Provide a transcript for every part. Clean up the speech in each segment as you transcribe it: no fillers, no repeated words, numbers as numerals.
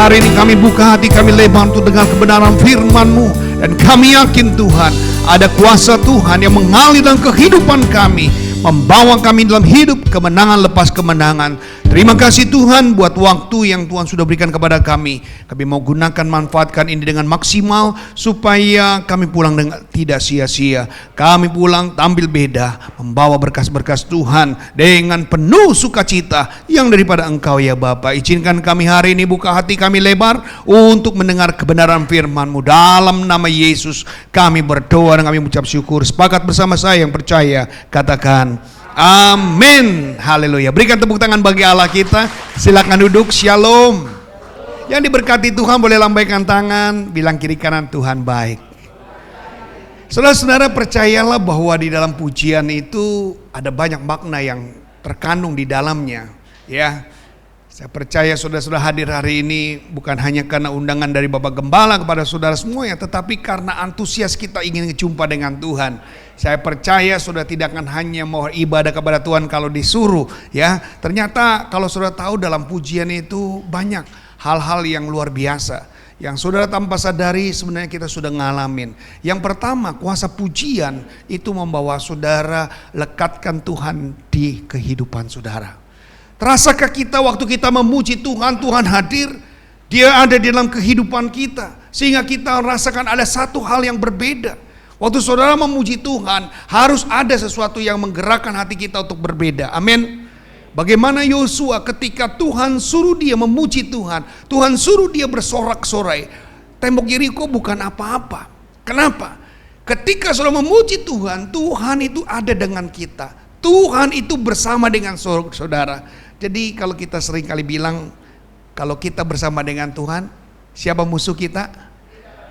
hari ini kami buka hati, kami lebar untuk dengar kebenaran firman-Mu. Dan kami yakin Tuhan, ada kuasa Tuhan yang mengalir dalam kehidupan kami, membawa kami dalam hidup kemenangan lepas kemenangan. Terima kasih Tuhan buat waktu yang Tuhan sudah berikan kepada kami. Kami mau gunakan, manfaatkan ini dengan maksimal supaya kami pulang dengan tidak sia-sia. Kami pulang tampil beda, membawa berkas-berkas Tuhan dengan penuh sukacita yang daripada Engkau ya Bapa. Izinkan kami hari ini buka hati kami lebar untuk mendengar kebenaran firman-Mu. Dalam nama Yesus kami berdoa dan kami mengucap syukur. Sepakat bersama saya yang percaya, katakan amin. Haleluya. Berikan tepuk tangan bagi Allah kita. Silakan duduk. Shalom. Yang diberkati Tuhan boleh lambaikan tangan, bilang kiri kanan, Tuhan baik. Saudara-saudara, percayalah bahwa di dalam pujian itu ada banyak makna yang terkandung di dalamnya. Ya, saya percaya saudara-saudara hadir hari ini bukan hanya karena undangan dari Bapak Gembala kepada saudara semuanya, tetapi karena antusias kita ingin berjumpa dengan Tuhan. Saya percaya saudara tidak akan hanya mau ibadah kepada Tuhan kalau disuruh, ya. Ternyata kalau saudara tahu dalam pujian itu banyak hal-hal yang luar biasa yang saudara tanpa sadari sebenarnya kita sudah ngalamin. Yang pertama, kuasa pujian itu membawa saudara lekatkan Tuhan di kehidupan saudara. Terasakah kita waktu kita memuji Tuhan, Tuhan hadir, Dia ada di dalam kehidupan kita, sehingga kita rasakan ada satu hal yang berbeda. Waktu saudara memuji Tuhan, harus ada sesuatu yang menggerakkan hati kita untuk berbeda. Amin. Bagaimana Yosua ketika Tuhan suruh dia memuji Tuhan, Tuhan suruh dia bersorak-sorai. Tembok Yeriko bukan apa-apa. Kenapa? Ketika saudara memuji Tuhan, Tuhan itu ada dengan kita. Tuhan itu bersama dengan saudara. Jadi kalau kita sering kali bilang, kalau kita bersama dengan Tuhan, siapa musuh kita?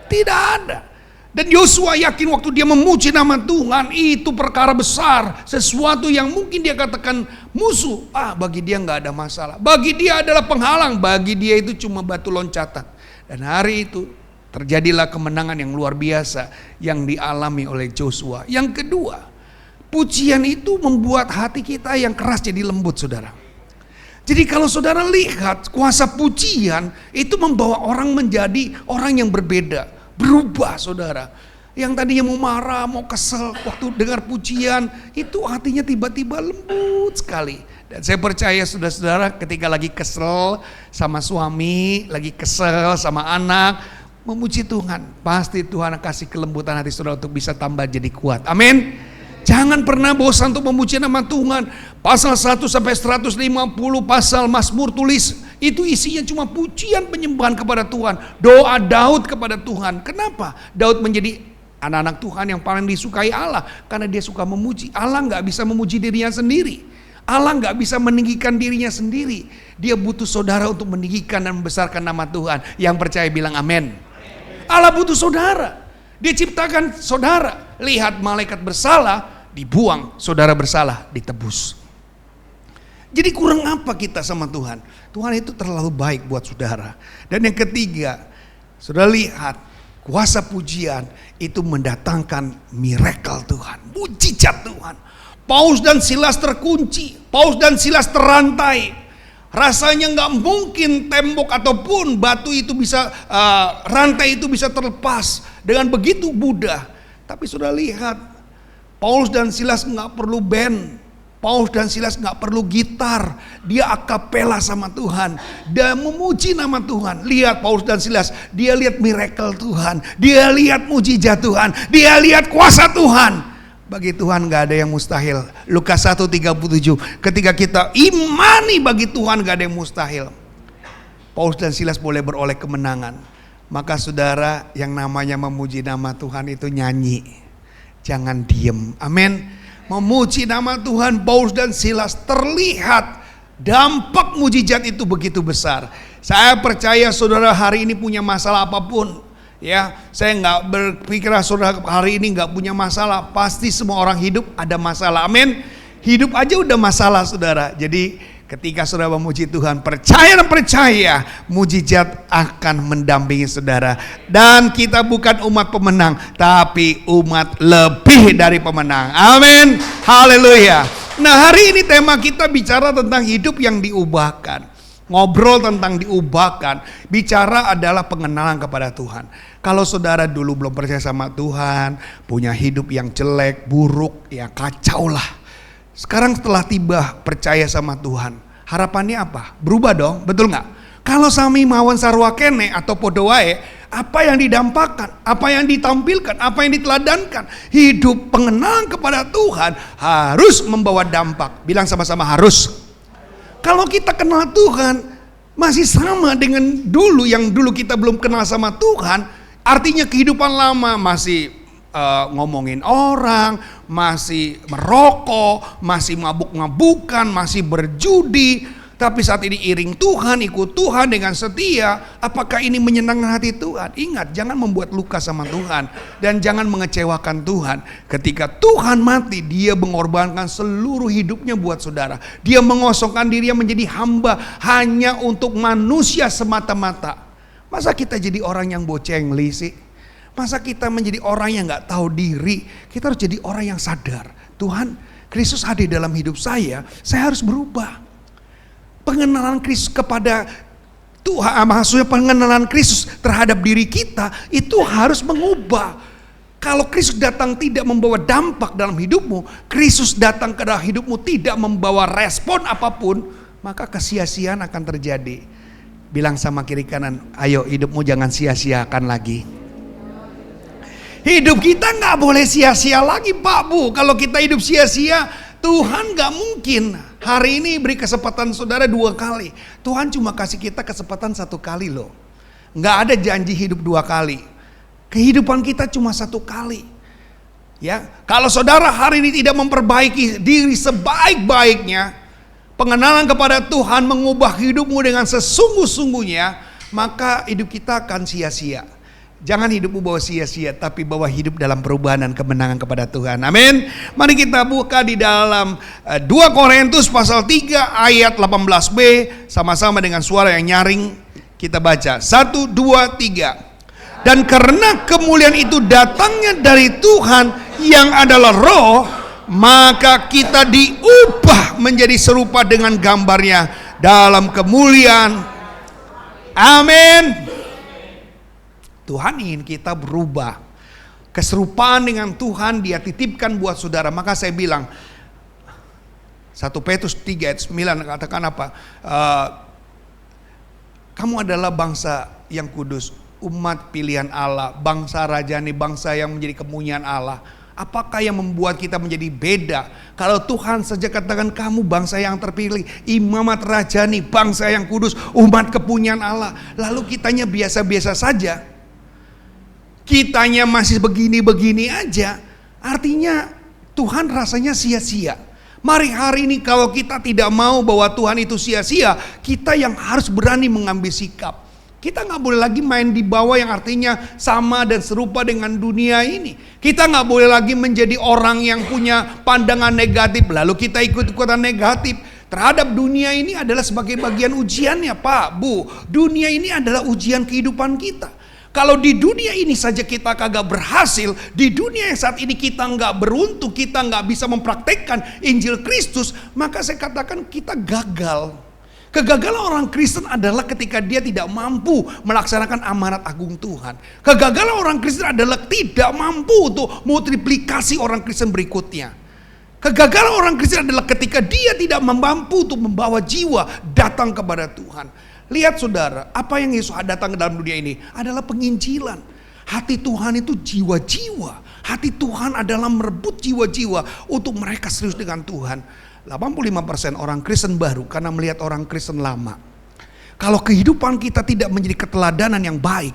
Tidak ada. Dan Yosua yakin waktu dia memuji nama Tuhan itu perkara besar, sesuatu yang mungkin dia katakan musuh, bagi dia nggak ada masalah, bagi dia adalah penghalang, bagi dia itu cuma batu loncatan. Dan hari itu terjadilah kemenangan yang luar biasa yang dialami oleh Yosua. Yang kedua, pujian itu membuat hati kita yang keras jadi lembut, saudara. Jadi kalau saudara lihat kuasa pujian itu membawa orang menjadi orang yang berbeda. Berubah saudara. Yang tadinya mau marah, mau kesel, waktu dengar pujian itu hatinya tiba-tiba lembut sekali. Dan saya percaya saudara-saudara ketika lagi kesel sama suami, lagi kesel sama anak, memuji Tuhan, pasti Tuhan kasih kelembutan hati saudara untuk bisa tambah jadi kuat. Amin. Jangan pernah bosan untuk memuji nama Tuhan. Pasal 1 sampai 150 pasal Mazmur tulis, itu isinya cuma pujian penyembahan kepada Tuhan, doa Daud kepada Tuhan. Kenapa? Daud menjadi anak-anak Tuhan yang paling disukai Allah karena dia suka memuji. Allah nggak bisa memuji dirinya sendiri. Allah nggak bisa meninggikan dirinya sendiri. Dia butuh saudara untuk meninggikan dan membesarkan nama Tuhan. Yang percaya bilang amin. Allah butuh saudara. Dia ciptakan saudara. Lihat malaikat bersalah dibuang, saudara bersalah ditebus. Jadi kurang apa kita sama Tuhan? Tuhan itu terlalu baik buat saudara. Dan yang ketiga, saudara lihat kuasa pujian itu mendatangkan miracle Tuhan, mujizat Tuhan. Paulus dan Silas terkunci, Paulus dan Silas terantai. Rasanya nggak mungkin tembok ataupun batu itu bisa, rantai itu bisa terlepas dengan begitu mudah. Tapi sudah lihat, Paulus dan Silas nggak perlu band, Paulus dan Silas nggak perlu gitar, dia akapela sama Tuhan, dia memuji nama Tuhan. Lihat Paulus dan Silas, dia lihat miracle Tuhan, dia lihat mujizat Tuhan, dia lihat kuasa Tuhan. Bagi Tuhan gak ada yang mustahil. Lukas 1:37, ketika kita imani bagi Tuhan gak ada yang mustahil. Paulus dan Silas boleh beroleh kemenangan. Maka saudara, yang namanya memuji nama Tuhan itu nyanyi, jangan diem. Amin. Memuji nama Tuhan, Paulus dan Silas terlihat dampak mujizat itu begitu besar. Saya percaya saudara hari ini punya masalah apapun, ya, saya nggak berpikir saudara hari ini nggak punya masalah. Pasti semua orang hidup ada masalah. Amin. Hidup aja udah masalah saudara. Jadi ketika saudara memuji Tuhan, percaya dan percaya, mujizat akan mendampingi saudara. Dan kita bukan umat pemenang, tapi umat lebih dari pemenang. Amin. Haleluya. Nah, hari ini tema kita bicara tentang hidup yang diubahkan. Ngobrol tentang diubahkan, bicara adalah pengenalan kepada Tuhan. Kalau saudara dulu belum percaya sama Tuhan, punya hidup yang jelek, buruk, ya kacau lah. Sekarang setelah tiba percaya sama Tuhan, harapannya apa? Berubah dong, betul nggak? Kalau sami mawon sarwa kene atau podo wae, apa yang didampakkan, apa yang ditampilkan, apa yang diteladankan, hidup pengenalan kepada Tuhan harus membawa dampak. Bilang sama-sama harus. Kalau kita kenal Tuhan masih sama dengan dulu, yang dulu kita belum kenal sama Tuhan, artinya kehidupan lama masih ngomongin orang, masih merokok, masih mabuk-mabukan, masih berjudi. Tapi saat ini iring Tuhan, ikut Tuhan dengan setia, apakah ini menyenangkan hati Tuhan? Ingat, jangan membuat luka sama Tuhan dan jangan mengecewakan Tuhan. Ketika Tuhan mati, dia mengorbankan seluruh hidupnya buat saudara. Dia mengosongkan dirinya menjadi hamba hanya untuk manusia semata-mata. Masa kita jadi orang yang bocengli sih? Masa kita menjadi orang yang gak tahu diri? Kita harus jadi orang yang sadar. Tuhan, Kristus hadir dalam hidup saya harus berubah. Pengenalan Kristus kepada Tuhan, maksudnya pengenalan Kristus terhadap diri kita itu harus mengubah. Kalau Kristus datang tidak membawa dampak dalam hidupmu, Kristus datang ke dalam hidupmu tidak membawa respon apapun, maka kesia-siaan akan terjadi. Bilang sama kiri kanan, ayo hidupmu jangan sia-siakan lagi. Hidup kita gak boleh sia-sia lagi Pak Bu. Kalau kita hidup sia-sia, Tuhan gak mungkin hari ini beri kesempatan saudara 2 kali. Tuhan cuma kasih kita kesempatan 1 kali loh. Gak ada janji hidup 2 kali. Kehidupan kita cuma 1 kali. Ya, kalau saudara hari ini tidak memperbaiki diri sebaik-baiknya, pengenalan kepada Tuhan mengubah hidupmu dengan sesungguh-sungguhnya, maka hidup kita akan sia-sia. Jangan hidupmu bawa sia-sia, tapi bawa hidup dalam perubahan dan kemenangan kepada Tuhan. Amin. Mari kita buka di dalam 2 Korintus pasal 3 ayat 18b. Sama-sama dengan suara yang nyaring kita baca. 1, 2, 3. Dan karena kemuliaan itu datangnya dari Tuhan yang adalah roh, maka kita diubah menjadi serupa dengan gambarnya dalam kemuliaan. Amin. Tuhan ingin kita berubah. Keserupaan dengan Tuhan dia titipkan buat saudara. Maka saya bilang 1 Petrus 3 ayat 9 katakan apa? Kamu adalah bangsa yang kudus, umat pilihan Allah, bangsa rajani, bangsa yang menjadi kemuliaan Allah. Apakah yang membuat kita menjadi beda? Kalau Tuhan saja katakan kamu bangsa yang terpilih, imamat rajani, bangsa yang kudus, umat kepunyaan Allah. Lalu kitanya biasa-biasa saja. Kitanya masih begini-begini aja, artinya Tuhan rasanya sia-sia. Mari hari ini kalau kita tidak mau bahwa Tuhan itu sia-sia, kita yang harus berani mengambil sikap. Kita gak boleh lagi main di bawah yang artinya sama dan serupa dengan dunia ini. Kita gak boleh lagi menjadi orang yang punya pandangan negatif, lalu kita ikut-ikutan negatif. Terhadap dunia ini adalah sebagai bagian ujiannya Pak, Bu. Dunia ini adalah ujian kehidupan kita. Kalau di dunia ini saja kita kagak berhasil, di dunia yang saat ini kita nggak beruntung, kita nggak bisa mempraktekkan Injil Kristus, maka saya katakan kita gagal. Kegagalan orang Kristen adalah ketika dia tidak mampu melaksanakan amanat agung Tuhan. Kegagalan orang Kristen adalah tidak mampu untuk multiplikasi orang Kristen berikutnya. Kegagalan orang Kristen adalah ketika dia tidak mampu untuk membawa jiwa datang kepada Tuhan. Lihat saudara, apa yang Yesus datang ke dalam dunia ini adalah penginjilan. Hati Tuhan itu jiwa-jiwa. Hati Tuhan adalah merebut jiwa-jiwa untuk mereka serius dengan Tuhan. 85% orang Kristen baru karena melihat orang Kristen lama. Kalau kehidupan kita tidak menjadi keteladanan yang baik,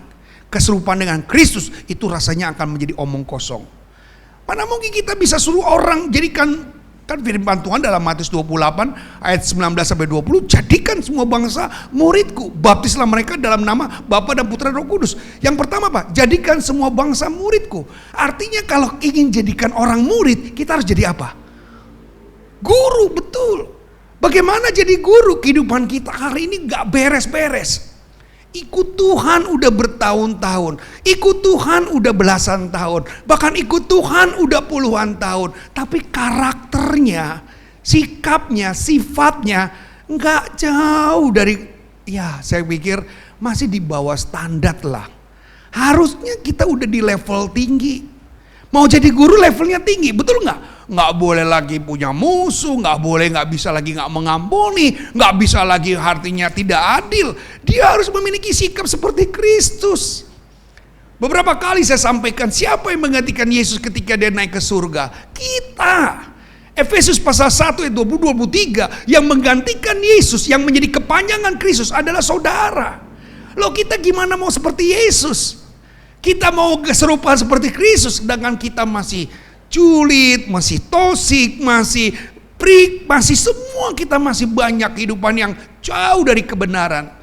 keserupaan dengan Kristus, itu rasanya akan menjadi omong kosong. Mana mungkin kita bisa suruh orang jadikan, kan firman Tuhan dalam Matius 28 ayat 19-20, jadikan semua bangsa muridku, baptislah mereka dalam nama Bapa dan Putra dan Roh Kudus. Yang pertama apa? Jadikan semua bangsa muridku. Artinya kalau ingin jadikan orang murid, kita harus jadi apa? Guru, betul. Bagaimana jadi guru? Kehidupan kita hari ini gak beres-beres. Ikut Tuhan udah bertahun-tahun, ikut Tuhan udah belasan tahun, bahkan ikut Tuhan udah puluhan tahun. Tapi karakternya, sikapnya, sifatnya gak jauh dari ya saya pikir masih di bawah standar lah. Harusnya kita udah di level tinggi. Mau jadi guru levelnya tinggi, betul nggak? Nggak boleh lagi punya musuh, nggak bisa lagi nggak mengampuni, nggak bisa lagi artinya tidak adil. Dia harus memiliki sikap seperti Kristus. Beberapa kali saya sampaikan, siapa yang menggantikan Yesus ketika dia naik ke surga? Kita. Efesus pasal 1 ayat 20-23, yang menggantikan Yesus, yang menjadi kepanjangan Kristus adalah saudara. Loh, kita gimana mau seperti Yesus? Kita mau keserupaan seperti Kristus, sedangkan kita masih julid, masih tosik, masih prik, masih semua kita masih banyak kehidupan yang jauh dari kebenaran.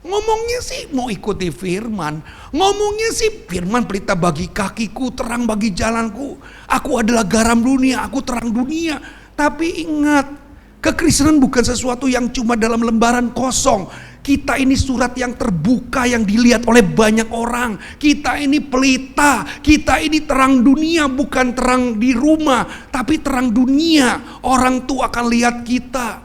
Ngomongnya sih mau ikuti firman, ngomongnya sih firman pelita bagi kakiku, terang bagi jalanku. Aku adalah garam dunia, aku terang dunia. Tapi ingat, kekristenan bukan sesuatu yang cuma dalam lembaran kosong. Kita ini surat yang terbuka yang dilihat oleh banyak orang. Kita ini pelita, kita ini terang dunia, bukan terang di rumah, tapi terang dunia. Orang tuh akan lihat kita.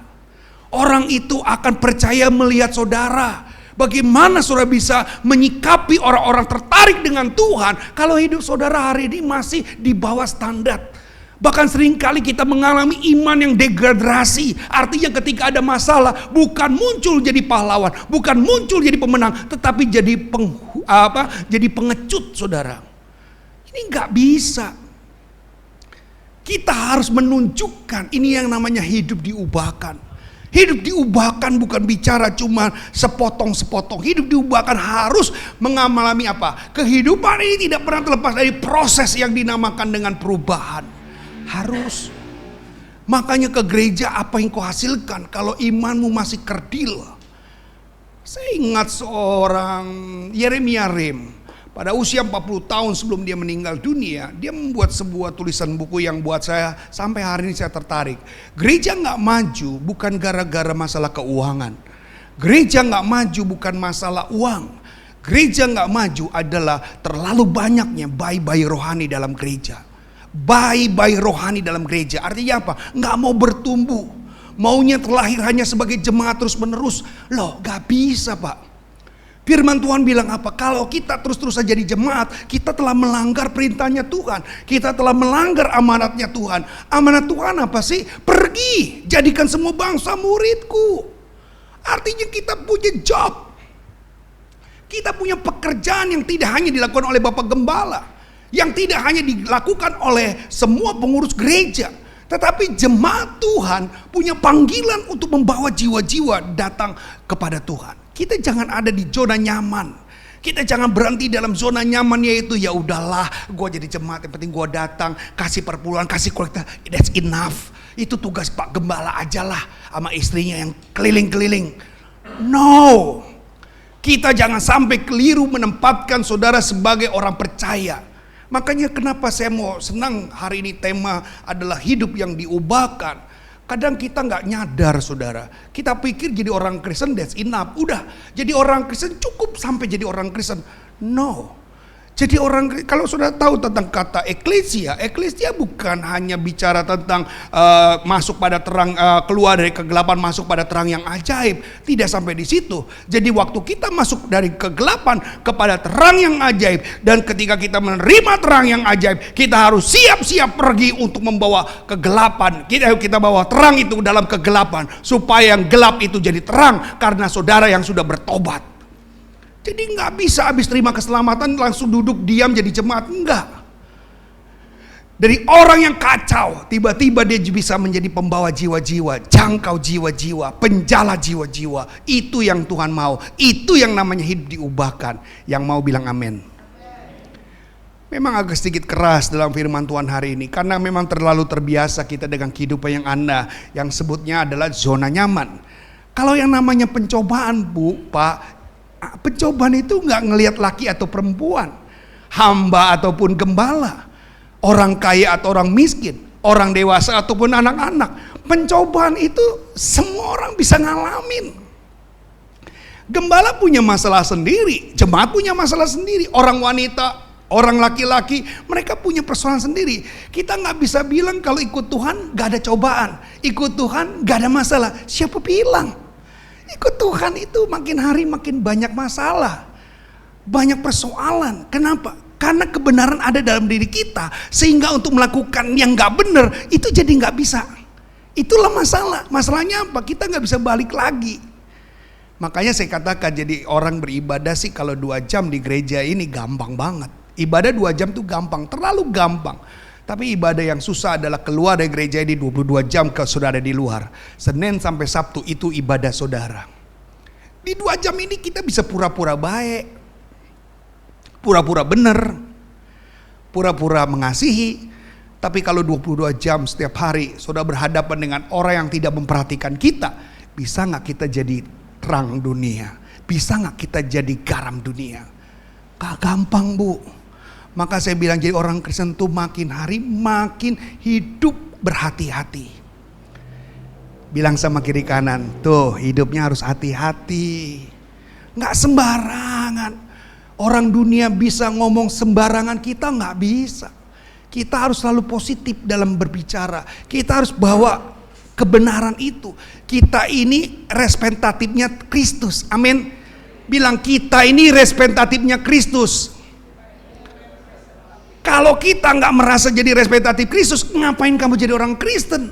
Orang itu akan percaya melihat saudara. Bagaimana saudara bisa menyikapi orang-orang tertarik dengan Tuhan kalau hidup saudara hari ini masih di bawah standar? Bahkan seringkali kita mengalami iman yang degradasi. Artinya ketika ada masalah bukan muncul jadi pahlawan, bukan muncul jadi pemenang, tetapi jadi jadi pengecut, saudara. Ini nggak bisa. Kita harus menunjukkan ini yang namanya hidup diubahkan. Hidup diubahkan bukan bicara cuma sepotong-sepotong. Hidup diubahkan harus mengalami apa? Kehidupan ini tidak pernah terlepas dari proses yang dinamakan dengan perubahan. Harus. Makanya ke gereja apa yang kau hasilkan kalau imanmu masih kerdil. Saya ingat seorang Yeremia Rem. Pada usia 40 tahun sebelum dia meninggal dunia, dia membuat sebuah tulisan buku yang buat saya sampai hari ini saya tertarik. Gereja gak maju bukan gara-gara masalah keuangan. Gereja gak maju bukan masalah uang. Gereja gak maju adalah terlalu banyaknya bayi-bayi rohani dalam gereja. Bayi-bayi rohani dalam gereja artinya apa? Gak mau bertumbuh. Maunya terlahir hanya sebagai jemaat terus menerus. Loh, gak bisa, Pak. Firman Tuhan bilang apa? Kalau kita terus-terusan jadi jemaat, kita telah melanggar perintahnya Tuhan. Kita telah melanggar amanatnya Tuhan. Amanat Tuhan apa sih? Pergi, jadikan semua bangsa muridku. Artinya kita punya job. Kita punya pekerjaan yang tidak hanya dilakukan oleh Bapak Gembala. Yang tidak hanya dilakukan oleh semua pengurus gereja. Tetapi jemaat Tuhan punya panggilan untuk membawa jiwa-jiwa datang kepada Tuhan. Kita jangan ada di zona nyaman. Kita jangan berhenti dalam zona nyaman, yaitu ya udahlah, gue jadi jemaat yang penting gue datang, kasih perpuluhan, kasih kolektor, that's enough. Itu tugas Pak Gembala aja lah sama istrinya yang keliling-keliling. No, kita jangan sampai keliru menempatkan saudara sebagai orang percaya. Makanya kenapa saya mau senang hari ini tema adalah hidup yang diubahkan. Kadang kita nggak nyadar, saudara. Kita pikir jadi orang Kristen that's enough. Udah, jadi orang Kristen cukup sampai jadi orang Kristen. No. Jadi kalau saudara tahu tentang kata eklesia bukan hanya bicara tentang masuk pada terang, keluar dari kegelapan masuk pada terang yang ajaib. Tidak sampai di situ. Jadi waktu kita masuk dari kegelapan kepada terang yang ajaib, dan ketika kita menerima terang yang ajaib, kita harus siap-siap pergi untuk membawa kegelapan. Kita bawa terang itu dalam kegelapan supaya yang gelap itu jadi terang karena saudara yang sudah bertobat. Jadi nggak bisa habis terima keselamatan langsung duduk diam jadi jemaat, enggak. Dari orang yang kacau, tiba-tiba dia bisa menjadi pembawa jiwa-jiwa, jangkau jiwa-jiwa, penjala jiwa-jiwa. Itu yang Tuhan mau, itu yang namanya hidup diubahkan. Yang mau bilang amin. Memang agak sedikit keras dalam firman Tuhan hari ini, karena memang terlalu terbiasa kita dengan kehidupan yang yang sebutnya adalah zona nyaman. Kalau yang namanya pencobaan, Bu, Pak, pencobaan itu nggak ngelihat laki atau perempuan, hamba ataupun gembala, orang kaya atau orang miskin, orang dewasa ataupun anak-anak. Pencobaan itu semua orang bisa ngalamin. Gembala punya masalah sendiri, jemaat punya masalah sendiri, orang wanita, orang laki-laki, mereka punya persoalan sendiri. Kita nggak bisa bilang kalau ikut Tuhan nggak ada cobaan, ikut Tuhan nggak ada masalah. Siapa bilang? Ikut Tuhan itu makin hari makin banyak masalah, banyak persoalan. Kenapa? Karena kebenaran ada dalam diri kita, sehingga untuk melakukan yang gak benar itu jadi gak bisa. Itulah masalah. Masalahnya apa? Kita gak bisa balik lagi. Makanya saya katakan, jadi orang beribadah sih kalau 2 jam di gereja ini gampang banget. Ibadah 2 jam tuh gampang, terlalu gampang. Tapi ibadah yang susah adalah keluar dari gereja ini 22 jam ke saudara di luar. Senin sampai Sabtu itu ibadah saudara. Di 2 jam ini kita bisa pura-pura baik, pura-pura benar, pura-pura mengasihi. Tapi kalau 22 jam setiap hari saudara berhadapan dengan orang yang tidak memperhatikan kita, bisa gak kita jadi terang dunia? Bisa gak kita jadi garam dunia? Gak gampang, Bu. Maka saya bilang jadi orang Kristen tuh makin hari makin hidup berhati-hati. Bilang sama kiri kanan, tuh hidupnya harus hati-hati. Gak sembarangan. Orang dunia bisa ngomong sembarangan, kita gak bisa. Kita harus selalu positif dalam berbicara. Kita harus bawa kebenaran itu. Kita ini representatifnya Kristus. Amin. Bilang kita ini representatifnya Kristus. Kalau kita nggak merasa jadi representatif Kristus, ngapain kamu jadi orang Kristen?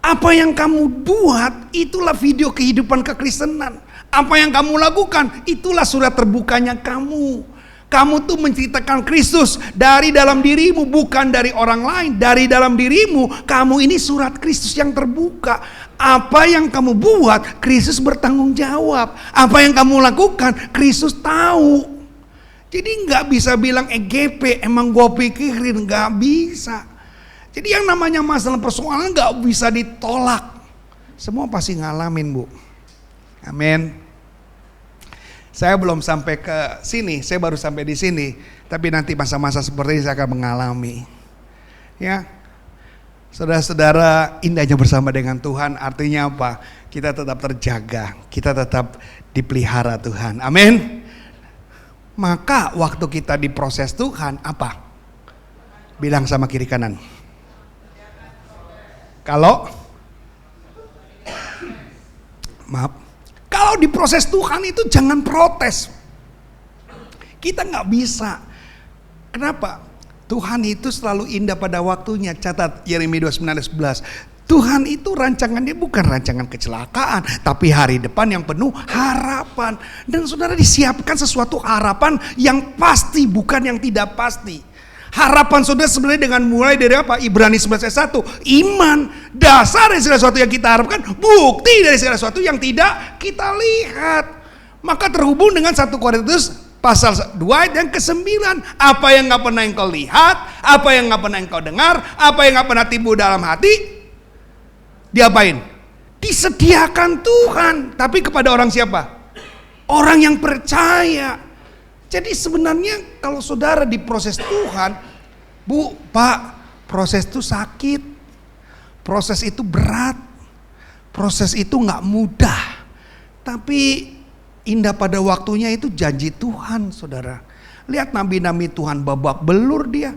Apa yang kamu buat, itulah video kehidupan kekristenan. Apa yang kamu lakukan, itulah surat terbukanya kamu. Kamu tuh menceritakan Kristus dari dalam dirimu, bukan dari orang lain. Dari dalam dirimu, kamu ini surat Kristus yang terbuka. Apa yang kamu buat, Kristus bertanggung jawab. Apa yang kamu lakukan, Kristus tahu. Jadi nggak bisa bilang EGP, emang gue pikirin, nggak bisa. Jadi yang namanya masalah persoalan nggak bisa ditolak. Semua pasti ngalamin, Bu. Amin. Saya belum sampai ke sini, saya baru sampai di sini. Tapi nanti masa-masa seperti ini saya akan mengalami. Ya, saudara-saudara, indahnya bersama dengan Tuhan artinya apa? Kita tetap terjaga, kita tetap dipelihara Tuhan. Amin. Maka waktu kita diproses Tuhan apa? Bilang sama kiri kanan. Kalau diproses Tuhan itu jangan protes. Kita nggak bisa. Kenapa? Tuhan itu selalu indah pada waktunya. Catat Yeremia 29:11. Tuhan itu rancangannya bukan rancangan kecelakaan, tapi hari depan yang penuh harapan. Dan saudara disiapkan sesuatu harapan yang pasti, bukan yang tidak pasti. Harapan saudara sebenarnya dengan mulai dari apa? Ibrani 11:1. Iman, dasar dari segala sesuatu yang kita harapkan, bukti dari segala sesuatu yang tidak kita lihat. Maka terhubung dengan 1 Korintus pasal 2 ayat yang ke-9. Apa yang gak pernah engkau lihat, apa yang gak pernah engkau dengar, apa yang gak pernah timbul dalam hati, diapain? Disediakan Tuhan. Tapi kepada orang siapa? Orang yang percaya. Jadi sebenarnya kalau saudara diproses Tuhan, Bu, Pak, proses itu sakit, proses itu berat, proses itu gak mudah. Tapi indah pada waktunya itu janji Tuhan, saudara. Lihat nabi-nabi Tuhan babak belur dia.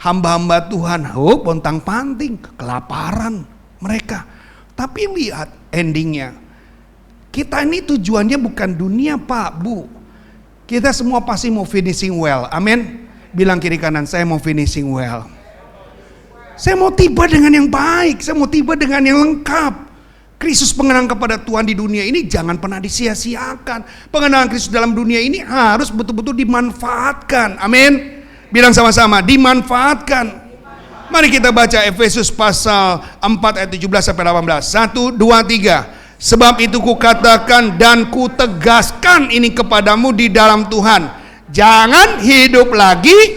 Hamba-hamba Tuhan, pontang panting, kelaparan mereka. Tapi lihat endingnya. Kita ini tujuannya bukan dunia, Pak, Bu. Kita semua pasti mau finishing well. Amin. Bilang kiri kanan, saya mau finishing well. Saya mau tiba dengan yang baik. Saya mau tiba dengan yang lengkap. Kristus pengenalan kepada Tuhan di dunia ini jangan pernah disia-siakan. Pengenalan Kristus dalam dunia ini harus betul-betul dimanfaatkan. Amin. Bilang sama-sama, dimanfaatkan. Mari kita baca Efesus pasal 4 ayat 17 sampai 18. 1, 2, 3. Sebab itu kukatakan dan kutegaskan ini kepadamu di dalam Tuhan. Jangan hidup lagi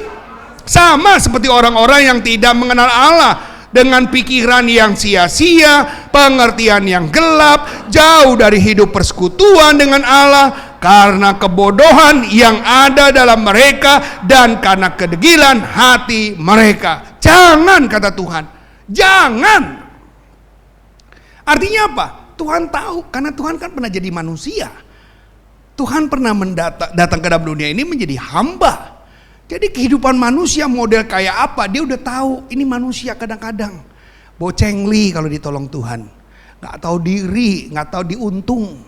sama seperti orang-orang yang tidak mengenal Allah, dengan pikiran yang sia-sia, pengertian yang gelap, jauh dari hidup persekutuan dengan Allah, karena kebodohan yang ada dalam mereka dan karena kedegilan hati mereka. Jangan, kata Tuhan, jangan. Artinya apa? Tuhan tahu, karena Tuhan kan pernah jadi manusia. Tuhan pernah datang ke dalam dunia ini menjadi hamba. Jadi kehidupan manusia model kayak apa, dia udah tahu. Ini manusia kadang-kadang bocengli kalau ditolong Tuhan, nggak tahu diri, nggak tahu diuntung.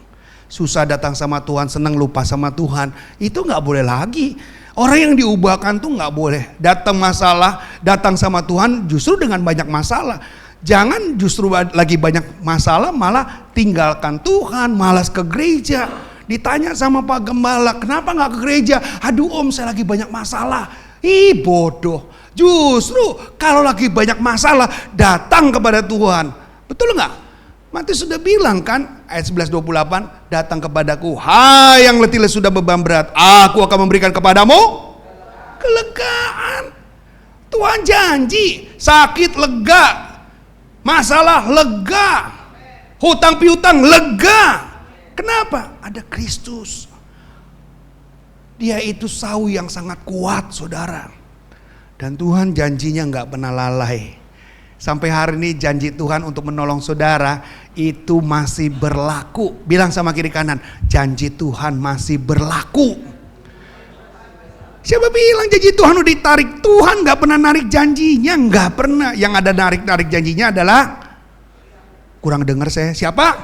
susah datang sama Tuhan, senang lupa sama Tuhan. Itu nggak boleh lagi. Orang yang diubahkan tuh nggak boleh datang masalah, datang sama Tuhan justru dengan banyak masalah. Jangan justru lagi banyak masalah malah tinggalkan Tuhan, malas ke gereja. Ditanya sama Pak Gembala, kenapa nggak ke gereja? Aduh om, saya lagi banyak masalah. Ih bodoh. Justru kalau lagi banyak masalah datang kepada Tuhan. Betul nggak? Matius sudah bilang kan ayat 11:28, datang kepadaku hai yang letih lesu sudah beban berat, aku akan memberikan kepadamu kelegaan. Tuhan janji sakit lega, masalah lega, hutang piutang lega. Kenapa? Ada Kristus. Dia itu sawi yang sangat kuat saudara. Dan Tuhan janjinya gak pernah lalai. Sampai hari ini janji Tuhan untuk menolong saudara itu masih berlaku. Bilang sama kiri kanan, janji Tuhan masih berlaku. Siapa bilang janji Tuhan udah ditarik? Tuhan gak pernah narik janjinya, gak pernah. Yang ada narik janjinya adalah, kurang dengar saya, siapa?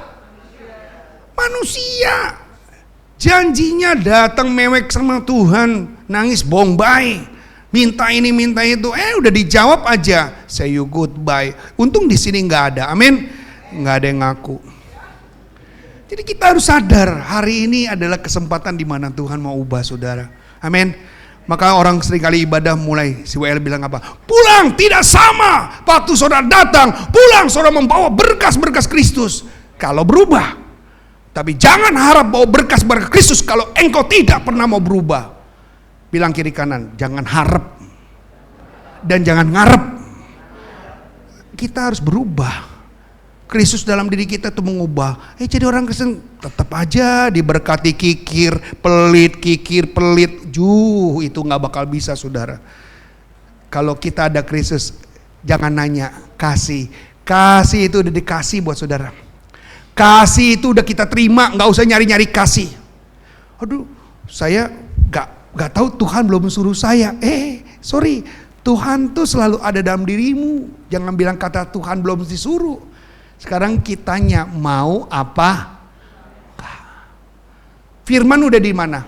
Manusia. Janjinya datang mewek sama Tuhan, nangis bombay. Minta ini minta itu, udah dijawab aja, say you goodbye. Untung di sini nggak ada, amin, nggak ada yang ngaku. Jadi kita harus sadar hari ini adalah kesempatan di mana Tuhan mau ubah saudara, amin. Maka orang seringkali ibadah mulai, si WL bilang apa? Pulang tidak sama, waktu saudara datang, pulang saudara membawa berkas-berkas Kristus. Kalau berubah, tapi jangan harap bawa berkas-berkas Kristus kalau engkau tidak pernah mau berubah. Bilang kiri kanan, jangan harap dan jangan ngarep. Kita harus berubah. Kristus dalam diri kita tuh mengubah. Jadi orang Kristen tetap aja diberkati kikir pelit. Itu nggak bakal bisa saudara. Kalau kita ada Kristus, jangan nanya, kasih itu udah dikasih buat saudara. Kasih itu udah kita terima, nggak usah nyari-nyari kasih. Aduh, saya Gak tahu Tuhan belum suruh saya. Sorry, Tuhan tuh selalu ada dalam dirimu. Jangan bilang kata Tuhan belum disuruh. Sekarang kitanya mau apa? Firman udah di mana?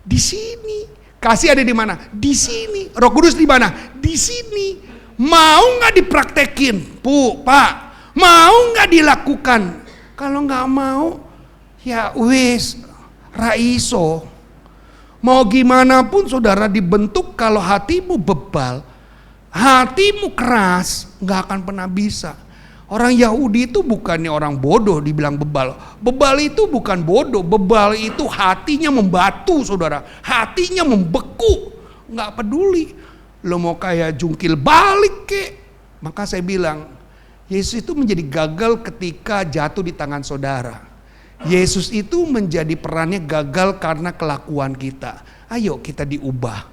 Di sini. Kasih ada di mana? Di sini. Roh Kudus di mana? Di sini. Mau nggak dipraktekin, Pak? Mau nggak dilakukan? Kalau nggak mau, ya wes, raiso. Mau gimana pun saudara dibentuk kalau hatimu bebal, hatimu keras, gak akan pernah bisa. Orang Yahudi itu bukannya orang bodoh dibilang bebal. Bebal itu bukan bodoh, bebal itu hatinya membatu saudara. Hatinya membeku, gak peduli. Lo mau kayak jungkil balik kek. Maka saya bilang, Yesus itu menjadi gagal ketika jatuh di tangan saudara. Yesus itu menjadi perannya gagal karena kelakuan kita. Ayo kita diubah.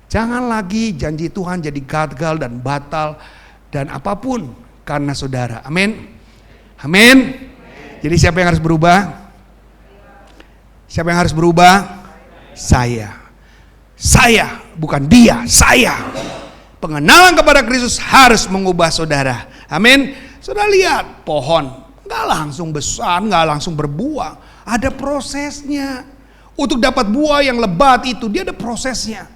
Jangan lagi janji Tuhan jadi gagal dan batal dan apapun karena saudara. Amin. Amin. Jadi siapa yang harus berubah? Siapa yang harus berubah? Saya. Saya, bukan dia, saya. Pengenalan kepada Kristus harus mengubah saudara. Amin. Saudara lihat pohon. Gak langsung besar, gak langsung berbuah. Ada prosesnya. Untuk dapat buah yang lebat itu, dia ada prosesnya.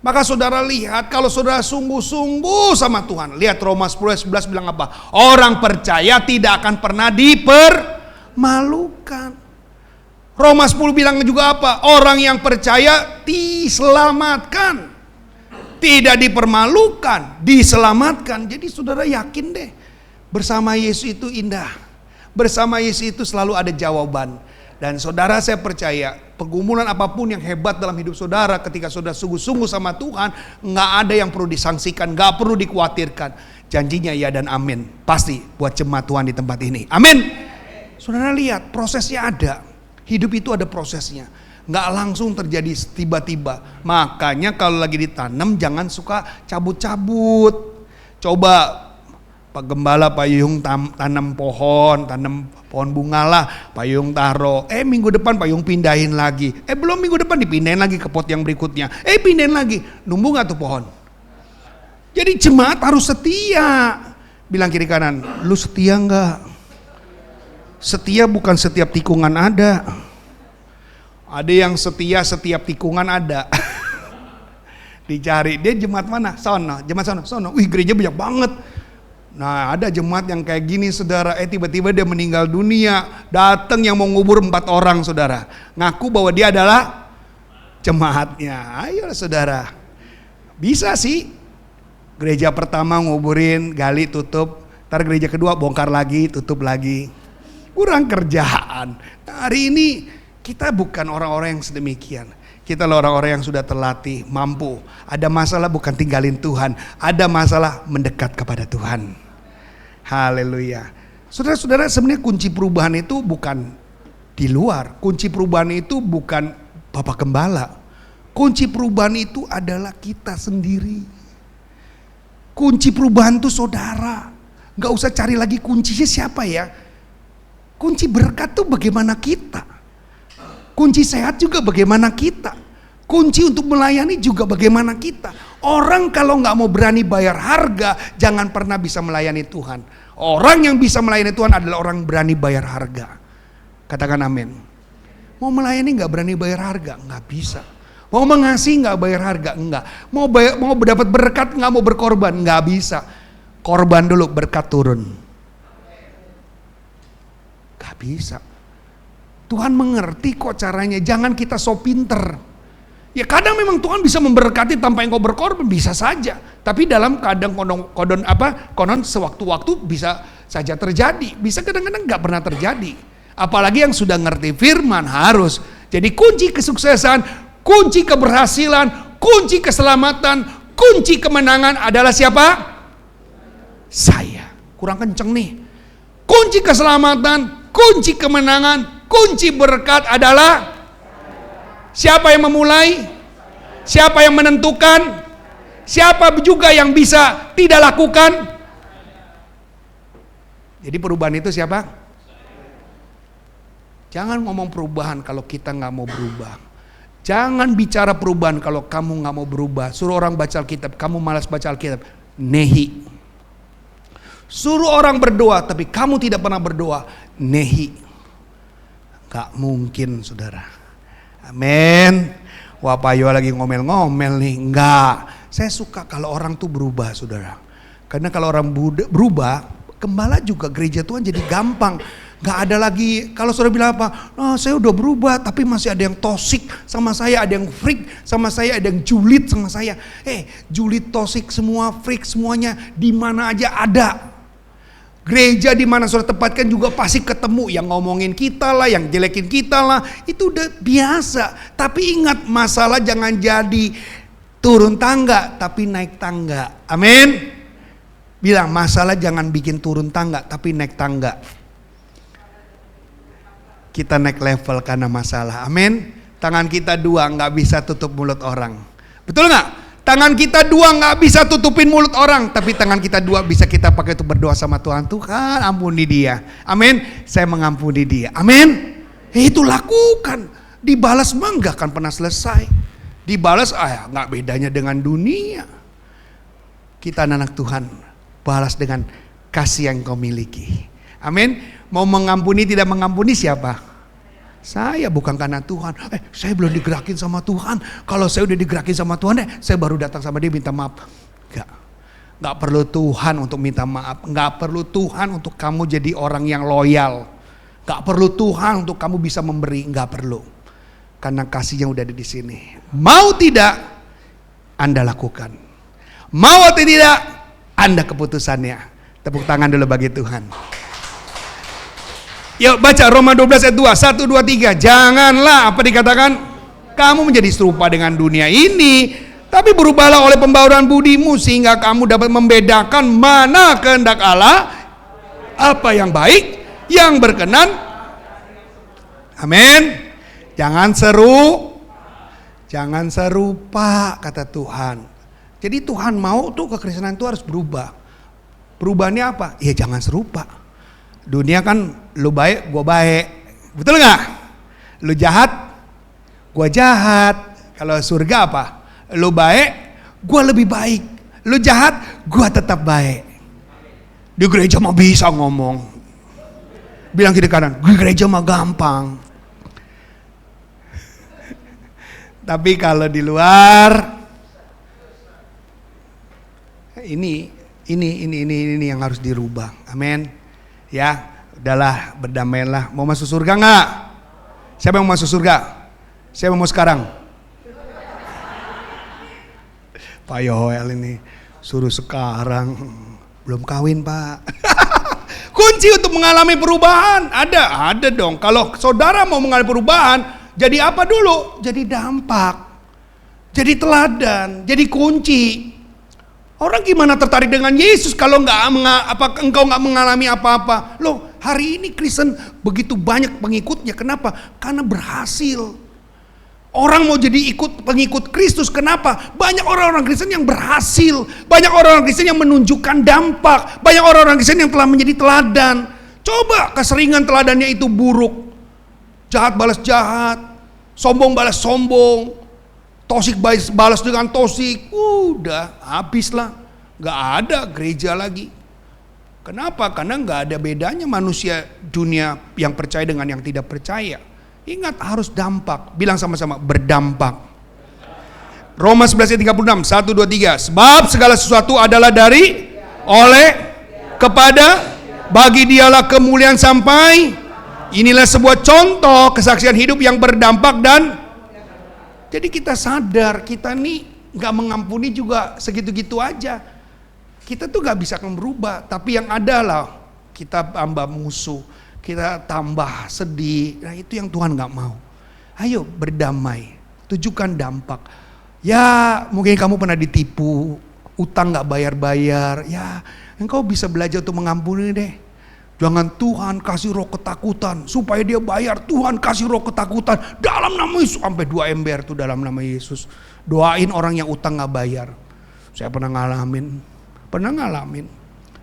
Maka saudara lihat, kalau saudara sungguh-sungguh sama Tuhan. Lihat Roma 10:11 bilang apa? Orang percaya tidak akan pernah dipermalukan. Roma 10 bilang juga apa? Orang yang percaya diselamatkan. Tidak dipermalukan, diselamatkan. Jadi saudara yakin deh, bersama Yesus itu indah. Bersama Yesus itu selalu ada jawaban. Dan saudara saya percaya pergumulan apapun yang hebat dalam hidup saudara ketika saudara sungguh-sungguh sama Tuhan, gak ada yang perlu disangsikan, gak perlu dikhawatirkan. Janjinya ya dan amin. Pasti buat jemaat Tuhan di tempat ini. Amin. Saudara lihat prosesnya ada. Hidup itu ada prosesnya. Gak langsung terjadi tiba-tiba. Makanya kalau lagi ditanam jangan suka cabut-cabut. Coba Pak Gembala, Pak Yung tanam pohon bunga lah, Pak Yung taruh. Minggu depan Pak Yung pindahin lagi. Belum minggu depan dipindahin lagi ke pot yang berikutnya. Pindahin lagi. Numbuh gak tuh pohon? Jadi jemaat harus setia. Bilang kiri kanan, lu setia gak? Setia bukan setiap tikungan ada. Ada yang setia setiap tikungan ada. Dicari, dia jemaat mana? Sono, jemaat sono. Wih, gereja banyak banget. Nah, ada jemaat yang kayak gini, saudara. Tiba-tiba dia meninggal dunia. Datang yang mau ngubur 4 orang, saudara. Ngaku bahwa dia adalah jemaatnya. Ayo, saudara. Bisa sih. Gereja pertama nguburin, gali, tutup. Ntar gereja kedua bongkar lagi, tutup lagi. Kurang kerjaan. Nah, hari ini kita bukan orang-orang yang sedemikian. Kita adalah orang-orang yang sudah terlatih, mampu. Ada masalah bukan tinggalin Tuhan. Ada masalah mendekat kepada Tuhan. Haleluya. Saudara-saudara, sebenarnya kunci perubahan itu bukan di luar. Kunci perubahan itu bukan Bapak Gembala. Kunci perubahan itu adalah kita sendiri. Kunci perubahan itu saudara. Gak usah cari lagi kuncinya siapa ya. Kunci berkat tuh bagaimana kita. Kunci sehat juga bagaimana kita. Kunci untuk melayani juga bagaimana kita. Orang kalau gak mau berani bayar harga, jangan pernah bisa melayani Tuhan. Orang yang bisa melayani Tuhan adalah orang berani bayar harga. Katakan amin. Mau melayani gak berani bayar harga? Gak bisa. Mau mengasihi gak bayar harga? Enggak. Mau dapat berkat gak mau berkorban? Gak bisa. Korban dulu, berkat turun. Gak bisa. Tuhan mengerti kok caranya. Jangan kita so pinter. Ya kadang memang Tuhan bisa memberkati tanpa engkau berkorban, bisa saja. Tapi dalam konon sewaktu-waktu bisa saja terjadi. Bisa kadang-kadang gak pernah terjadi. Apalagi yang sudah ngerti firman harus. Jadi kunci kesuksesan, kunci keberhasilan, kunci keselamatan, kunci kemenangan adalah siapa? Saya. Kurang kenceng nih. Kunci keselamatan, kunci kemenangan, kunci berkat adalah siapa yang memulai? Siapa yang menentukan? Siapa juga yang bisa tidak lakukan? Jadi perubahan itu siapa? Jangan ngomong perubahan kalau kita gak mau berubah. Jangan bicara perubahan kalau kamu gak mau berubah. Suruh orang baca Alkitab, kamu malas baca Alkitab. Nehi. Suruh orang berdoa tapi kamu tidak pernah berdoa. Nehi. Gak mungkin, saudara. Amin. Wah, Pak Yo lagi ngomel-ngomel nih. Enggak. Saya suka kalau orang tuh berubah, saudara. Karena kalau orang berubah, gembala juga gereja Tuhan jadi gampang. Gak ada lagi, kalau saudara bilang apa? Oh, saya udah berubah tapi masih ada yang toksik sama saya, ada yang freak sama saya, ada yang julid sama saya. Julid, toksik, semua freak, semuanya di mana aja ada. Gereja di mana saudara tempatkan juga pasti ketemu yang ngomongin kita lah, yang jelekin kita lah, itu udah biasa. Tapi ingat, masalah jangan jadi turun tangga tapi naik tangga. Amin. Bilang masalah jangan bikin turun tangga tapi naik tangga. Kita naik level karena masalah. Amin. Tangan kita dua nggak bisa tutup mulut orang. Betul nggak? Tangan kita dua nggak bisa tutupin mulut orang, tapi tangan kita dua bisa kita pakai untuk berdoa sama Tuhan. Tuhan ampuni dia. Amin. Saya mengampuni dia. Amin. Itu lakukan. Dibalas mah nggak akan pernah selesai. Dibalas nggak bedanya dengan dunia. Kita anak Tuhan, balas dengan kasih yang kau miliki. Amin. Mau mengampuni tidak mengampuni siapa? Saya, bukan karena Tuhan. Saya belum digerakin sama Tuhan. Kalau saya udah digerakin sama Tuhan, saya baru datang sama dia minta maaf. Gak perlu Tuhan untuk minta maaf. Gak perlu Tuhan untuk kamu jadi orang yang loyal. Gak perlu Tuhan untuk kamu bisa memberi. Gak perlu. Karena kasih yang udah ada di sini. Mau tidak, Anda lakukan. Mau atau tidak, Anda keputusannya. Tepuk tangan dulu bagi Tuhan. Yuk baca Roma 12 ayat 2, 1, 2, 3. Janganlah apa dikatakan? Kamu menjadi serupa dengan dunia ini, tapi berubahlah oleh pembauran budimu sehingga kamu dapat membedakan mana kehendak Allah, apa yang baik, yang berkenan. Amin. Jangan serupa kata Tuhan. Jadi Tuhan mau tuh kekristenan itu harus berubah. Perubahannya apa? Ya jangan serupa. Dunia kan lu baik, gua baik. Betul gak? Lu jahat, gua jahat. Kalau surga apa? Lu baik, gua lebih baik. Lu jahat, gua tetap baik. Di gereja mah bisa ngomong. Bilang kiri kanan, di gereja mah gampang. Tapi kalau di luar, ini yang harus dirubah. Amin. Ya, udahlah, berdamailah. Mau masuk surga nggak? Siapa yang mau masuk surga? Siapa yang mau sekarang? Pak Yoel ini suruh sekarang, belum kawin Pak. Kunci untuk mengalami perubahan ada dong. Kalau saudara mau mengalami perubahan, jadi apa dulu? Jadi dampak, jadi teladan, jadi kunci. Orang gimana tertarik dengan Yesus kalau engkau nggak mengalami apa-apa? Loh, hari ini Kristen begitu banyak pengikutnya. Kenapa? Karena berhasil. Orang mau jadi pengikut Kristus, kenapa? Banyak orang-orang Kristen yang berhasil. Banyak orang-orang Kristen yang menunjukkan dampak. Banyak orang-orang Kristen yang telah menjadi teladan. Coba keseringan teladannya itu buruk. Jahat balas jahat. Sombong balas sombong. Tosik balas dengan tosik. Udah, habislah. Gak ada gereja lagi. Kenapa? Karena gak ada bedanya manusia dunia yang percaya dengan yang tidak percaya. Ingat, harus dampak. Bilang sama-sama, berdampak. Roma 11:36, 1, 2, 3. Sebab segala sesuatu adalah dari, oleh, kepada, bagi dialah kemuliaan sampai. Inilah sebuah contoh kesaksian hidup yang berdampak dan. Jadi kita sadar, kita nih gak mengampuni juga segitu-gitu aja. Kita tuh gak bisa berubah. Tapi yang adalah kita tambah musuh, kita tambah sedih. Nah itu yang Tuhan gak mau. Ayo berdamai, tujukan dampak. Ya mungkin kamu pernah ditipu, utang gak bayar-bayar. Ya engkau bisa belajar untuk mengampuni deh. Jangan Tuhan kasih roh ketakutan supaya dia bayar. Tuhan kasih roh ketakutan dalam nama Yesus. Sampai 2 ember tuh dalam nama Yesus. Doain orang yang utang gak bayar. Saya pernah ngalamin.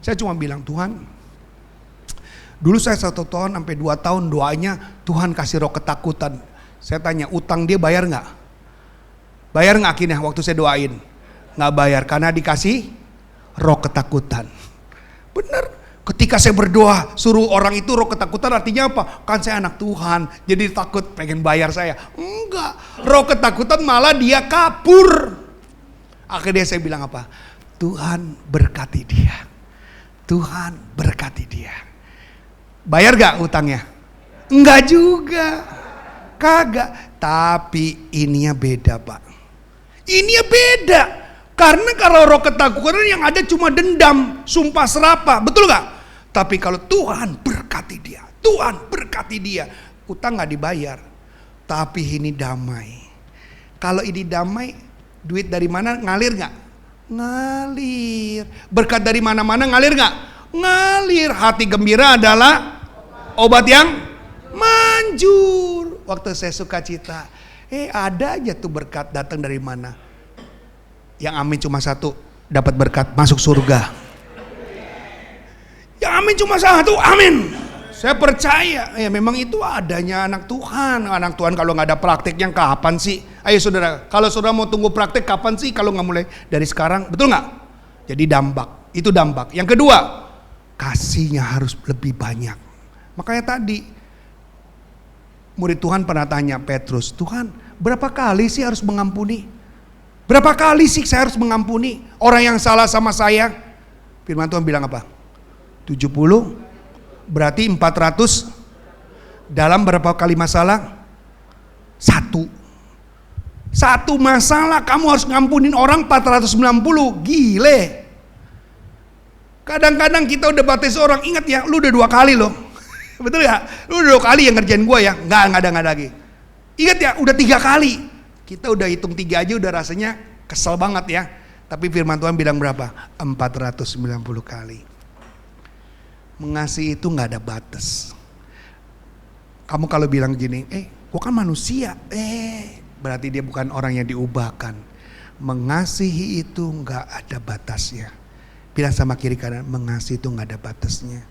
Saya cuma bilang, Tuhan, dulu saya 1 tahun sampai 2 tahun doanya Tuhan kasih roh ketakutan. Saya tanya, utang dia bayar gak? Bayar gak akhirnya waktu saya doain? Gak bayar karena dikasih roh ketakutan. Bener. Ketika saya berdoa suruh orang itu roh ketakutan, artinya apa? Kan saya anak Tuhan, jadi takut pengen bayar saya. Enggak, roh ketakutan malah dia kabur. Akhirnya saya bilang apa? Tuhan berkati dia. Tuhan berkati dia. Bayar gak utangnya? Enggak juga. Kagak. Tapi ininya beda Pak. Ininya beda. Karena kalau roh ketakutan yang ada cuma dendam, sumpah serapah. Betul gak? Tapi kalau Tuhan berkati dia. Tuhan berkati dia. Utang gak dibayar. Tapi ini damai. Kalau ini damai, duit dari mana ngalir gak? Ngalir. Berkat dari mana-mana ngalir gak? Ngalir. Hati gembira adalah obat yang manjur. Waktu saya sukacita, ada aja tuh berkat datang dari mana. Yang amin cuma satu, dapat berkat masuk surga. Yang amin cuma satu, amin. Saya percaya, memang itu adanya anak Tuhan. Anak Tuhan kalau nggak ada prakteknya kapan sih? Ayo saudara, kalau saudara mau tunggu praktek kapan sih? Kalau nggak mulai dari sekarang, betul nggak? Jadi dampak, itu dampak. Yang kedua, kasihnya harus lebih banyak. Makanya tadi murid Tuhan pernah tanya Petrus, Tuhan berapa kali sih harus mengampuni? Berapa kali sih saya harus mengampuni orang yang salah sama saya? Firman Tuhan bilang apa? 70, berarti 400 dalam berapa kali masalah? Satu masalah kamu harus ngampunin orang 490, gile. Kadang-kadang kita udah baptis orang, ingat ya, lu udah 2 kali loh. Betul ya? Lu udah 2 kali yang ngerjain gue ya? Enggak ada lagi. Ingat ya, udah 3 kali. Kita udah hitung 3 aja udah rasanya kesel banget ya. Tapi firman Tuhan bilang berapa? 490 kali. Mengasihi itu gak ada batas. Kamu kalau bilang gini, gua kan manusia. Berarti dia bukan orang yang diubahkan. Mengasihi itu gak ada batasnya. Bilang sama kiri kanan, mengasihi itu gak ada batasnya.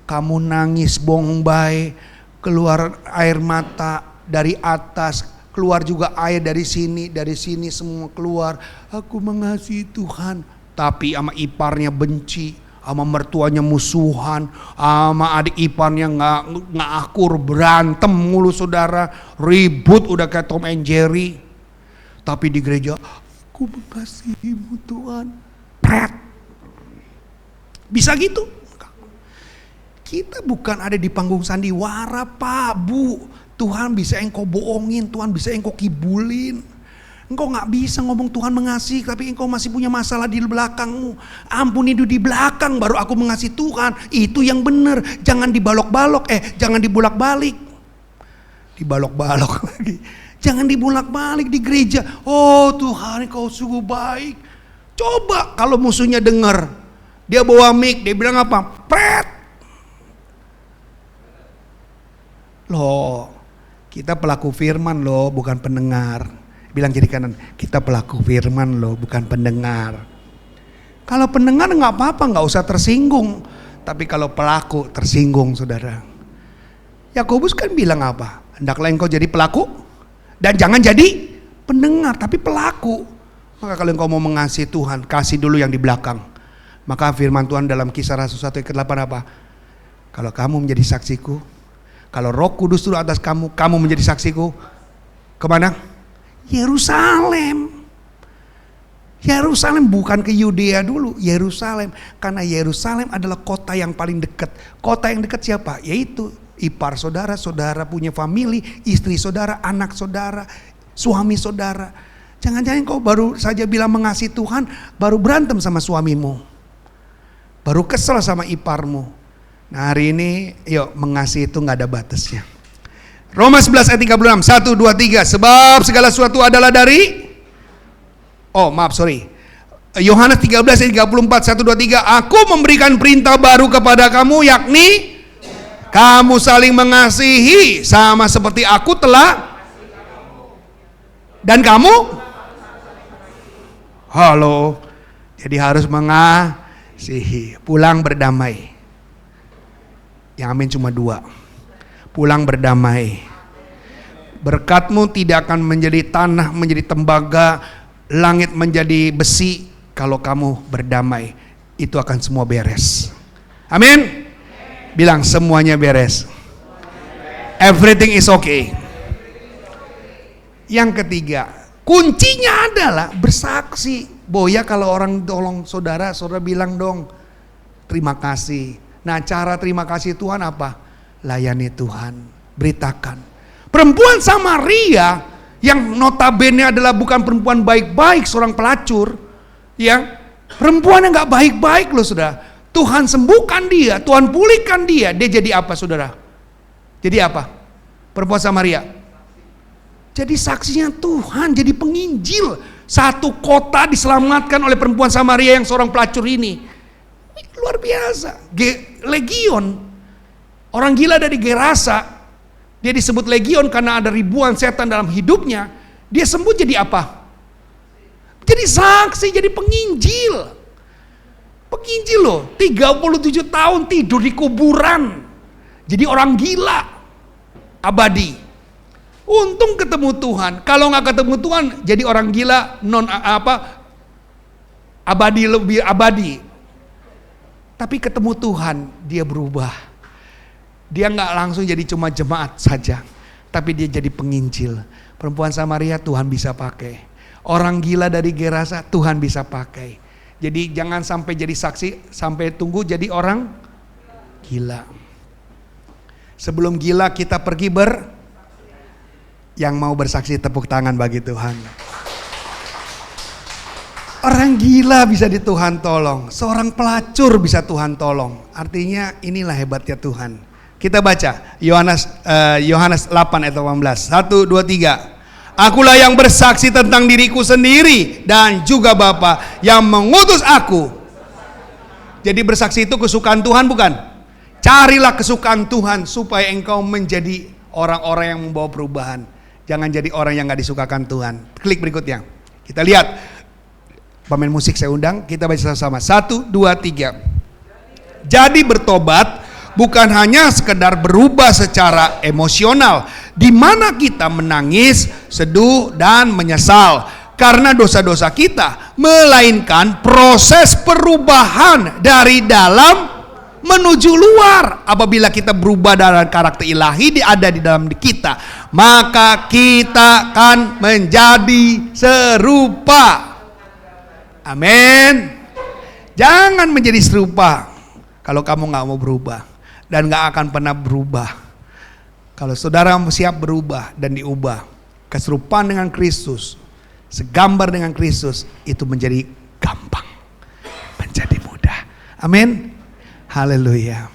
Kamu nangis bohong-bae, keluar air mata dari atas, keluar juga air dari sini semua keluar. Aku mengasihi Tuhan. Tapi sama iparnya benci, sama mertuanya musuhan, sama adik iparnya nggak akur, berantem mulu saudara, ribut udah kayak Tom and Jerry. Tapi di gereja, aku mengasihimu Tuhan. Pret. Bisa gitu? Kita bukan ada di panggung sandiwara Pak, Bu. Tuhan bisa engkau bohongin, Tuhan bisa engkau kibulin. Engkau gak bisa ngomong Tuhan mengasihi, tapi engkau masih punya masalah di belakangmu. Ampuni itu di belakang, baru aku mengasihi Tuhan. Itu yang benar. Jangan dibalok-balok, jangan dibolak-balik. Dibalok-balok lagi. Jangan dibolak-balik di gereja. Oh Tuhan, engkau sungguh baik. Coba kalau musuhnya dengar, dia bawa mic, dia bilang apa? Pret. Loh, kita pelaku firman loh, bukan pendengar. Bilang kiri kanan, kita pelaku firman loh, bukan pendengar. Kalau pendengar nggak apa-apa, nggak usah tersinggung. Tapi kalau pelaku tersinggung, saudara. Yakobus kan bilang apa? Hendaklah engkau jadi pelaku dan jangan jadi pendengar, tapi pelaku. Maka kalau engkau mau mengasihi Tuhan, kasih dulu yang di belakang. Maka firman Tuhan dalam Kisah Rasul 1 ayat 8 apa? Kalau kamu menjadi saksiku, kalau Roh Kudus turun atas kamu, kamu menjadi saksiku. Kemana? Yerusalem. Yerusalem, bukan ke Yudea dulu, Yerusalem. Karena Yerusalem adalah kota yang paling dekat. Kota yang dekat siapa? Yaitu ipar saudara, saudara punya famili, istri saudara, anak saudara, suami saudara. Jangan-jangan kau baru saja bilang mengasihi Tuhan, baru berantem sama suamimu, baru kesel sama iparmu. Nah hari ini yuk, mengasihi itu gak ada batasnya. Roma 11 ayat 36, 1, 2, 3. Sebab segala sesuatu adalah dari Yohanes 13 ayat 34, 1, 2, 3. Aku memberikan perintah baru kepada kamu, yakni kamu saling mengasihi sama seperti aku telah. Dan kamu? Halo. Jadi harus mengasihi. Pulang berdamai. Yang amin cuma 2. Pulang berdamai. Berkatmu tidak akan menjadi tanah, menjadi tembaga, langit menjadi besi kalau kamu berdamai. Itu akan semua beres. Amin. Bilang semuanya beres. Everything is okay. Yang ketiga, kuncinya adalah bersaksi. Boya kalau orang tolong saudara, saudara bilang dong terima kasih. Nah cara terima kasih Tuhan apa? Layani Tuhan, beritakan. Perempuan Samaria yang notabene adalah bukan perempuan baik-baik, seorang pelacur, ya, perempuan yang gak baik-baik loh saudara. Tuhan sembuhkan dia, Tuhan pulihkan dia. Dia jadi apa saudara? Jadi apa? Perempuan Samaria jadi saksinya Tuhan, jadi penginjil. Satu kota diselamatkan oleh perempuan Samaria yang seorang pelacur ini. Luar biasa. Legion. Orang gila dari Gerasa, dia disebut legion karena ada ribuan setan dalam hidupnya. Dia sembuh jadi apa? Jadi saksi, jadi penginjil. Penginjil loh, 37 tahun tidur di kuburan. Jadi orang gila, abadi. Untung ketemu Tuhan. Kalau nggak ketemu Tuhan, jadi orang gila abadi, lebih abadi. Tapi ketemu Tuhan, dia berubah. Dia nggak langsung jadi cuma jemaat saja, tapi dia jadi penginjil. Perempuan Samaria Tuhan bisa pakai. Orang gila dari Gerasa Tuhan bisa pakai. Jadi jangan sampai jadi saksi, sampai tunggu jadi orang gila. Sebelum gila kita pergi yang mau bersaksi tepuk tangan bagi Tuhan. Orang gila bisa di Tuhan tolong. Seorang pelacur bisa Tuhan tolong. Artinya inilah hebatnya Tuhan. Kita baca Yohanes 8 ayat 18. 1, 2, 3. Akulah yang bersaksi tentang diriku sendiri dan juga Bapa yang mengutus aku. Jadi bersaksi itu kesukaan Tuhan bukan? Carilah kesukaan Tuhan supaya engkau menjadi orang-orang yang membawa perubahan. Jangan jadi orang yang gak disukakan Tuhan. Klik berikutnya. Kita lihat. Pemain musik saya undang. Kita baca sama-sama. 1, 2, 3. Jadi bertobat bukan hanya sekedar berubah secara emosional, di mana kita menangis, seduh, dan menyesal karena dosa-dosa kita, melainkan proses perubahan dari dalam menuju luar. Apabila kita berubah dari karakter ilahi ada di dalam kita, maka kita akan menjadi serupa. Amin. Jangan menjadi serupa kalau kamu gak mau berubah, dan gak akan pernah berubah. Kalau saudara siap berubah dan diubah, keserupaan dengan Kristus, segambar dengan Kristus, itu menjadi gampang, menjadi mudah. Amin. Haleluya.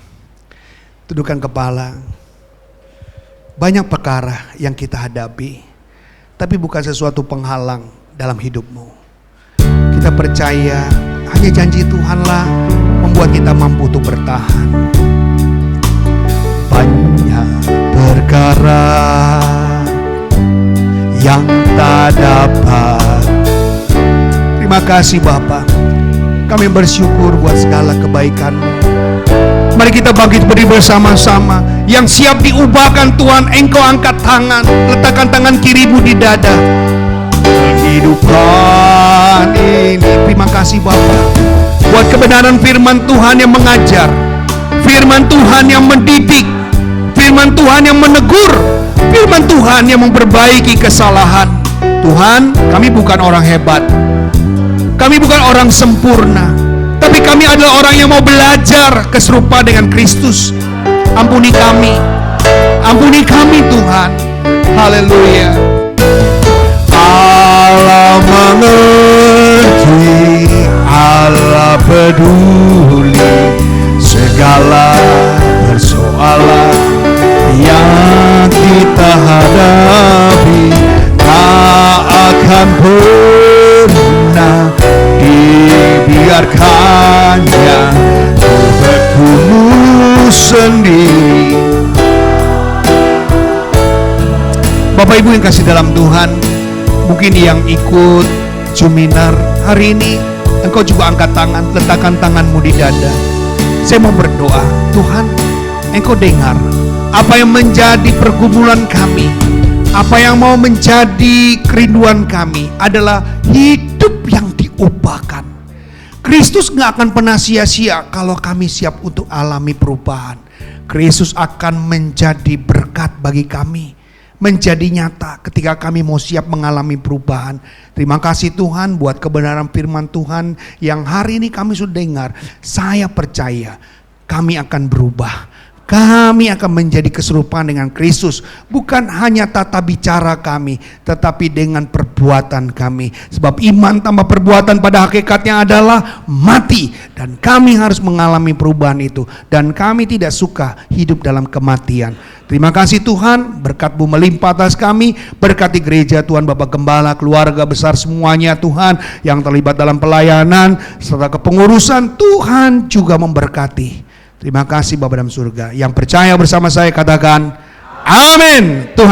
Tundukkan kepala. Banyak perkara yang kita hadapi, tapi bukan sesuatu penghalang dalam hidupmu. Kita percaya hanya janji Tuhanlah membuat kita mampu untuk bertahan. Banyak perkara yang tak dapat. Terima kasih Bapa. Kami bersyukur buat segala kebaikan-Mu. Mari kita bangkit berdiri bersama-sama. Yang siap diubahkan Tuhan, Engkau angkat tangan, letakkan tangan kirimu di dada. Kehidupan ini, terima kasih Bapa, buat kebenaran firman Tuhan yang mengajar, firman Tuhan yang mendidik, firman Tuhan yang menegur, firman Tuhan yang memperbaiki kesalahan. Tuhan, kami bukan orang hebat, kami bukan orang sempurna, tapi kami adalah orang yang mau belajar keserupaan dengan Kristus. Ampuni kami Tuhan. Haleluya. Allah mengerti, Allah peduli segala persoalan yang kita hadapi, tak akan pernah dibiarkannya bertumbuh sendiri. Bapak Ibu yang kasih dalam Tuhan, mungkin yang ikut Juminar hari ini, engkau juga angkat tangan, letakkan tanganmu di dada. Saya mau berdoa, Tuhan, Engkau dengar apa yang menjadi pergumulan kami, apa yang mau menjadi kerinduan kami adalah hidup yang diubahkan. Kristus gak akan pernah sia-sia kalau kami siap untuk alami perubahan. Kristus akan menjadi berkat bagi kami, menjadi nyata ketika kami mau siap mengalami perubahan. Terima kasih Tuhan buat kebenaran firman Tuhan yang hari ini kami sudah dengar. Saya percaya kami akan berubah. Kami akan menjadi keserupaan dengan Kristus. Bukan hanya tata bicara kami, tetapi dengan perbuatan kami. Sebab iman tambah perbuatan pada hakikatnya adalah mati. Dan kami harus mengalami perubahan itu. Dan kami tidak suka hidup dalam kematian. Terima kasih Tuhan, berkat-Mu melimpah atas kami. Berkati gereja Tuhan, Bapak Gembala, keluarga besar semuanya Tuhan, yang terlibat dalam pelayanan serta kepengurusan. Tuhan juga memberkati. Terima kasih Bapa dalam surga. Yang percaya bersama saya katakan amin. Tuhan